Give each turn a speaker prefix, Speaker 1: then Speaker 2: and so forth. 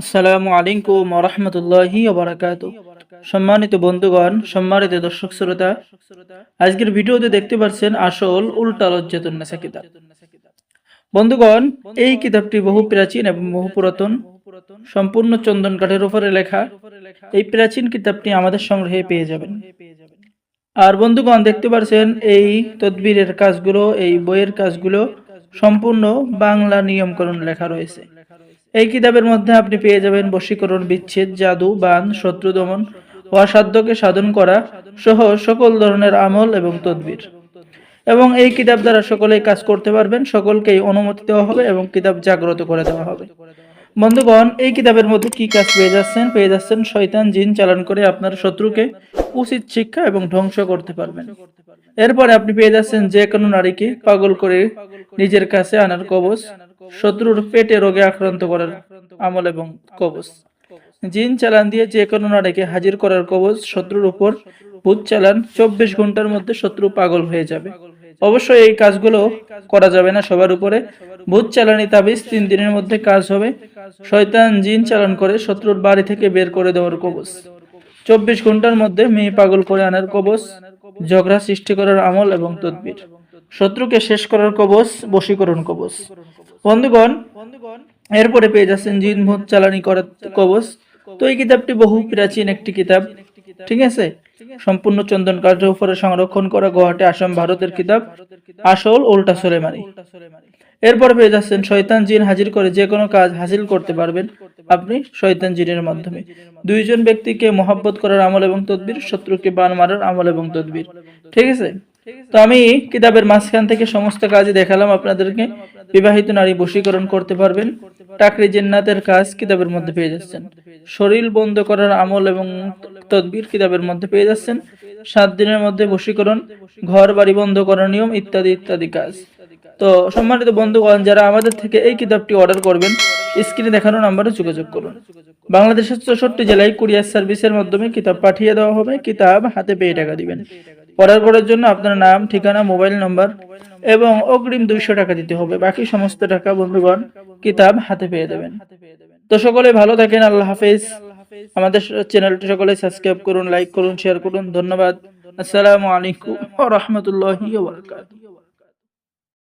Speaker 1: আসসালামু আলাইকুম ওয়া রাহমাতুল্লাহি ওয়া বারাকাতুহু। সম্মানিত বন্ধুগণ, সম্মানিত দর্শক শ্রোতা, আজকের ভিডিওতে দেখতে পাচ্ছেন আসল উল্টা লজ্জাতুন নেসা কিতাব। বন্ধুগণ, এই কিতাবটি বহু প্রাচীন এবং বহু পুরাতন, সম্পূর্ণ চন্দন কাঠের উপরে লেখা। এই প্রাচীন কিতাবটি আমাদের সংগ্রহে পেয়ে যাবেন। আর বন্ধুগণ, দেখতে পাচ্ছেন এই তদবিরের কাজগুলো, এই বইয়ের কাজগুলো সম্পূর্ণ বাংলা নিয়মকরণ লেখা রয়েছে। এই কিতাবের মধ্যে আপনি পেয়ে যাবেন বশীকরণ, বিচ্ছেদ, জাদু, বান, শত্রু দমন, অসাধ্যকে সাধন করা সহ সকল ধরনের আমল এবং তদবির। এবং এই কিতাব দ্বারা সকলেই কাজ করতে পারবেন, সকলকেই অনুমতি দেওয়া হবে এবং কিতাব জাগ্রত করে দেওয়া হবে। বন্ধুগণ, এই কিতাবের মধ্যে কি কাজ পেয়ে যাচ্ছেন শয়তান জিন চালান করে আপনার শত্রুকে উচিত শিক্ষা এবং ধ্বংস করতে পারবেন। এরপরে আপনি পেয়ে যাচ্ছেন যে কোনো নারীকে পাগল করে নিজের কাছে আনার কবচ, শত্রুর পেটে রোগে আক্রান্ত করার আমল এবং কবচ, জিন চালান দিয়ে যে কোনো নারীকে হাজির করার কবচ, শত্রুর উপর ভূত চালান, 24 ঘন্টার মধ্যে শত্রু পাগল হয়ে যাবে। অবশ্যই এই কাজগুলো করা যাবে না সবার উপরে। ভূত চালানি তাবিজ 3 দিনের মধ্যে কাজ হবে। শয়তান জিন চালান করে শত্রুর বাড়ি থেকে বের করে দেওয়ার কবচ, 24 ঘন্টার মধ্যে মেয়ে পাগল করে আনার কবচ, ঝগড়া সৃষ্টি করার আমল এবং তদবির, শত্রুকে শেষ করার কবচ, বশীকরণ কবচ। বন্ধুগণ, এরপরে পেয়ে যাচ্ছেন জিন ভূত চালানি করার কবচ। তো এই কিতাবটি বহু প্রাচীন একটি কিতাব, ঠিক আছে, সম্পূর্ণ চন্দন কাঠের উপরে সংরক্ষণ করা, গুয়াহাটি, আসাম, ভারতের কিতাব, আসল উল্টা সুলেমানি। এরপর পেয়ে যাচ্ছেন শয়তান জিন হাজির করে যে কোনো কাজ হাসিল করতে পারবেন আপনি শয়তান জিনের মাধ্যমে। 2 জন ব্যক্তিকে মহব্বত করার আমল এবং তদবির, শত্রুকে বান মারার আমল এবং তদবির, ঠিক আছে। তো আমি কিতাবের মাঝখান থেকে সমস্ত কাজই দেখালাম আপনাদেরকে। বিবাহিত নারী বশীকরণ করতে পারবেন, টাকরি জিন্নাতের কাজ কিতাবের মধ্যে পেয়ে যাচ্ছেন, শরীর বন্ধ করার আমল এবং তদবির কিতাবের মধ্যে পেয়ে যাচ্ছেন, 7 দিনের মধ্যে বশীকরণ, ঘর বাড়ি বন্ধ করার নিয়ম ইত্যাদি ইত্যাদি কাজ। তো সম্মানিত বন্ধুগণ, যারা আমাদের থেকে এই কিতাবটি অর্ডার করবেন, স্ক্রিনে দেখানো নম্বরে যোগাযোগ করুন। বাংলাদেশের 64 জেলায় কুরিয়ার সার্ভিসের মাধ্যমে কিতাব পাঠিয়ে দেওয়া হবে। কিতাব হাতে পেয়ে টাকা দিবেন। অর্ডার করার জন্য আপনার নাম, ঠিকানা, মোবাইল নম্বর এবং অগ্রিম 200 টাকা দিতে হবে। বাকি সমস্ত টাকা বন্ধুগণ কিতাব হাতে পেয়ে দেবেন। তো সকলে ভালো থাকেন, আল্লাহ হাফেজ। আমাদের চ্যানেলটি সকলে সাবস্ক্রাইব করুন, লাইক করুন, শেয়ার করুন। ধন্যবাদ। আসসালামু আলাইকুম ওয়া রাহমাতুল্লাহি ওয়া বারাকাতুহু।